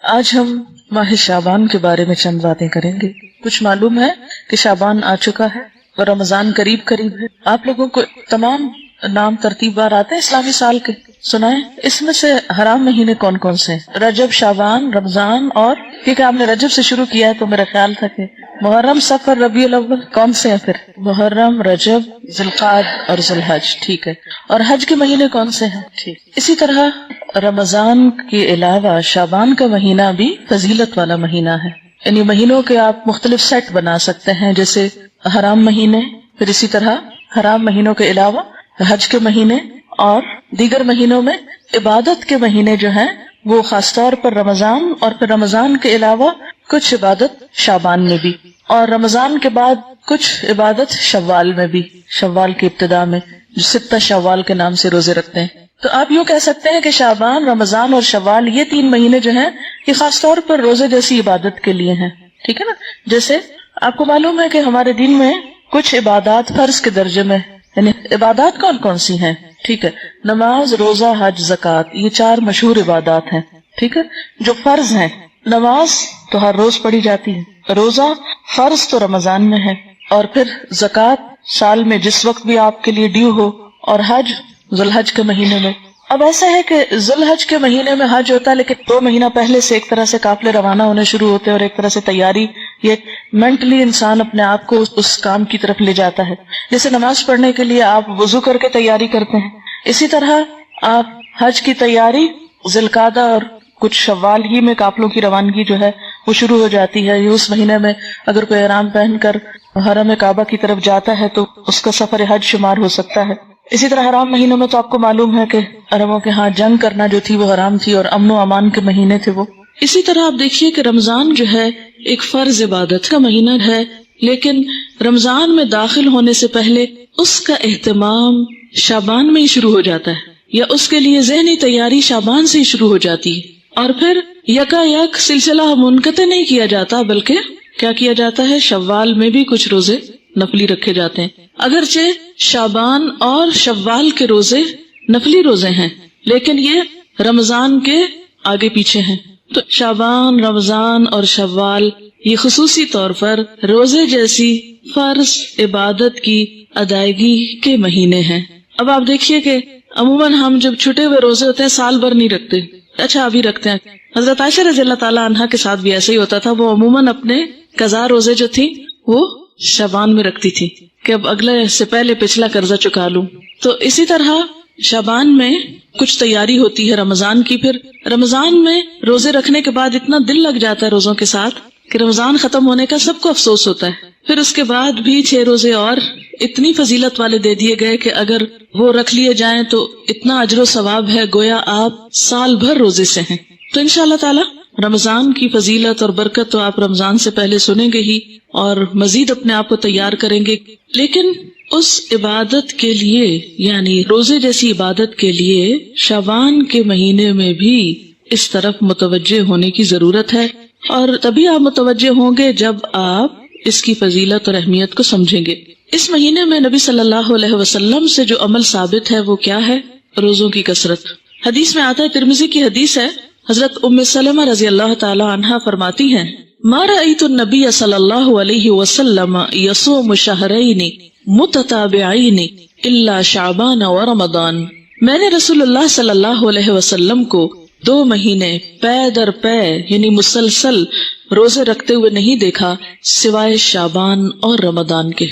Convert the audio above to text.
آج ہم ماہ شعبان کے بارے میں چند باتیں کریں گے۔ کچھ معلوم ہے کہ شعبان آ چکا ہے اور رمضان قریب قریب ہے۔ آپ لوگوں کو تمام نام ترتیب بار آتے ہیں اسلامی سال کے؟ سنائیں، اس میں سے حرام مہینے کون کون سے ہیں؟ رجب، شعبان، رمضان، اور کیونکہ آپ نے رجب سے شروع کیا ہے تو میرا خیال تھا کہ محرم، صفر، ربیع الاول کون سے ہیں؟ پھر محرم، رجب، ذوالقعد اور ذوالحج، ٹھیک ہے۔ اور حج کے مہینے کون سے ہیں؟ ٹھیک۔ اسی طرح رمضان کے علاوہ شعبان کا مہینہ بھی فضیلت والا مہینہ ہے، یعنی مہینوں کے آپ مختلف سیٹ بنا سکتے ہیں، جیسے حرام مہینے، پھر اسی طرح حرام مہینوں کے علاوہ حج کے مہینے، اور دیگر مہینوں میں عبادت کے مہینے جو ہیں وہ خاص طور پر رمضان، اور پھر رمضان کے علاوہ کچھ عبادت شعبان میں بھی، اور رمضان کے بعد کچھ عبادت شوال میں بھی، شوال کی ابتدا میں جو 6 شوال کے نام سے روزے رکھتے ہیں۔ تو آپ یوں کہہ سکتے ہیں کہ شعبان، رمضان اور شوال یہ 3 مہینے جو ہیں یہ خاص طور پر روزے جیسی عبادت کے لیے ہیں، ٹھیک ہے نا۔ جیسے آپ کو معلوم ہے کہ ہمارے دین میں کچھ عبادات فرض کے درجے میں، یعنی عبادات کون کون سی ہیں؟ ٹھیک ہے، نماز، روزہ، حج، زکوٰۃ، یہ 4 مشہور عبادات ہیں، ٹھیک ہے، جو فرض ہیں۔ نماز تو ہر روز پڑھی جاتی ہے، روزہ فرض تو رمضان میں ہے، اور پھر زکوٰۃ سال میں جس وقت بھی آپ کے لیے ڈیو ہو، اور حج ذوالحج کے مہینے میں۔ اب ایسا ہے کہ ذوالحج کے مہینے میں حج ہوتا ہے، لیکن 2 مہینہ پہلے سے ایک طرح سے قافلے روانہ ہونے شروع ہوتے ہیں، اور ایک طرح سے تیاری، یہ مینٹلی انسان اپنے آپ کو اس کام کی طرف لے جاتا ہے۔ جیسے نماز پڑھنے کے لیے آپ وضو کر کے تیاری کرتے ہیں، اسی طرح آپ حج کی تیاری ذوالقعدہ اور کچھ شوال ہی میں قافلوں کی روانگی جو ہے وہ شروع ہو جاتی ہے۔ اس مہینے میں اگر کوئی احرام پہن کر حرم کعبہ کی طرف جاتا ہے تو اس کا سفر حج شمار ہو سکتا ہے۔ اسی طرح حرام مہینوں میں تو آپ کو معلوم ہے کہ عربوں کے ہاں جنگ کرنا جو تھی وہ حرام تھی، اور امن و امان کے مہینے تھے وہ۔ اسی طرح آپ دیکھیے کہ رمضان جو ہے ایک فرض عبادت کا مہینہ ہے، لیکن رمضان میں داخل ہونے سے پہلے اس کا اہتمام شعبان میں ہی شروع ہو جاتا ہے، یا اس کے لیے ذہنی تیاری شعبان سے ہی شروع ہو جاتی ہے، اور پھر یکا یک سلسلہ منقطع نہیں کیا جاتا، بلکہ کیا کیا جاتا ہے، شوال میں بھی کچھ روزے نفلی رکھے جاتے ہیں۔ اگرچہ شعبان اور شوال کے روزے نفلی روزے ہیں، لیکن یہ رمضان کے آگے پیچھے ہیں۔ تو شعبان، رمضان اور شوال یہ خصوصی طور پر روزے جیسی فرض عبادت کی ادائیگی کے مہینے ہیں۔ اب آپ دیکھیے کہ عموماً ہم جب چھٹے ہوئے روزے ہوتے ہیں سال بھر نہیں رکھتے، اچھا ابھی رکھتے ہیں۔ حضرت عائشہ رضی اللہ تعالیٰ عنہا کے ساتھ بھی ایسا ہی ہوتا تھا، وہ عموماً اپنے قضا روزے جو تھی وہ شعبان میں رکھتی تھی کہ اب اگلے سے پہلے پچھلا قرضہ چکا لوں۔ تو اسی طرح شعبان میں کچھ تیاری ہوتی ہے رمضان کی، پھر رمضان میں روزے رکھنے کے بعد اتنا دل لگ جاتا ہے روزوں کے ساتھ کہ رمضان ختم ہونے کا سب کو افسوس ہوتا ہے۔ پھر اس کے بعد بھی 6 روزے اور اتنی فضیلت والے دے دیے گئے کہ اگر وہ رکھ لیے جائیں تو اتنا اجر و ثواب ہے گویا آپ سال بھر روزے سے ہیں۔ تو انشاءاللہ تعالی رمضان کی فضیلت اور برکت تو آپ رمضان سے پہلے سنیں گے ہی، اور مزید اپنے آپ کو تیار کریں گے، لیکن اس عبادت کے لیے، یعنی روزے جیسی عبادت کے لیے شعبان کے مہینے میں بھی اس طرف متوجہ ہونے کی ضرورت ہے، اور تبھی آپ متوجہ ہوں گے جب آپ اس کی فضیلت اور اہمیت کو سمجھیں گے۔ اس مہینے میں نبی صلی اللہ علیہ وسلم سے جو عمل ثابت ہے وہ کیا ہے؟ روزوں کی کثرت۔ حدیث میں آتا ہے، ترمذی کی حدیث ہے، حضرت ام سلمہ رضی اللہ تعالی عنہا فرماتی ہیں، ما رأیت النبی صلی اللہ علیہ وسلم یصوم شہرین متتابعین الا شعبان و رمضان۔ میں نے رسول اللہ صلی اللہ علیہ وسلم کو 2 مہینے پے در پے یعنی مسلسل روزے رکھتے ہوئے نہیں دیکھا سوائے شعبان اور رمضان کے۔